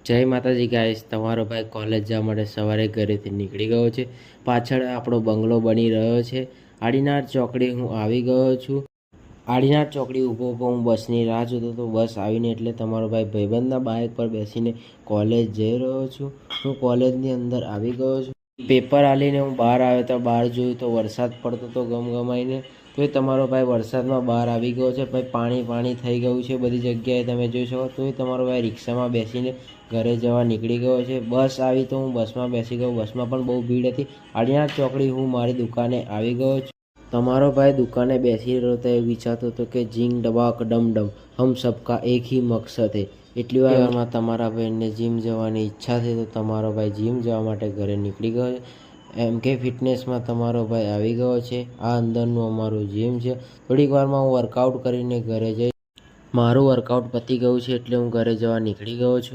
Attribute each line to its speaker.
Speaker 1: જય માતાજી ગાઈસ, તમારો ભાઈ કોલેજ જવા માટે સવારે ઘરેથી નીકળી ગયો છે। પાછળ આપણો બંગલો બની રહ્યો છે। આડીનાર ચોકડી હું આવી ગયો છું। આડીનાર ચોકડી ઊભો હું બસની રાહ જોતો તો બસ આવીને એટલે તમારો ભાઈ ભાઈબંધના બાઇક પર બેસીને કોલેજ જઈ રહ્યો છું। હું કોલેજની અંદર આવી ગયો છું। પેપર આલીને હું બહાર આવ્યો તો બહાર જોયું તો વરસાદ પડતો તો ગમગમાઈને। તો એ તમારો ભાઈ વરસાદમાં બહાર આવી ગયો છે। ભાઈ પાણી થઈ ગયું છે બધી જગ્યાએ, તમે જોઈ શકો। તો એ તમારો ભાઈ રિક્ષામાં બેસીને ઘરે જવા નીકળી ગયો છે। બસ આવી તો હું બસમાં બેસી ગયો। બસમાં પણ બહુ ભીડ હતી। આડીનાર ચોકડી હું મારી દુકાને આવી ગયો છું। તમારો ભાઈ દુકાને બેસી રહ્યો તો એ વિચારતો હતો કે જીંગ ડબાક ડમ ડમ હમ સબકા એક ही મકસદ है। એટલી વારમાં તમારા ભાઈને જીમ જવાની ઈચ્છા થઈ તો તમારો ભાઈ જીમ જવા માટે ઘરે નીકળી ગયો છે। MK ફિટનેસમાં તમારો ભાઈ આવી ગયો છે। આ અંદરનું અમારું જીમ છે। થોડીક વારમાં હું વર્કઆઉટ કરીને ઘરે જઈશ। મારું વર્કઆઉટ પતી ગયું છે એટલે હું ઘરે જવા નીકળી ગયો છું।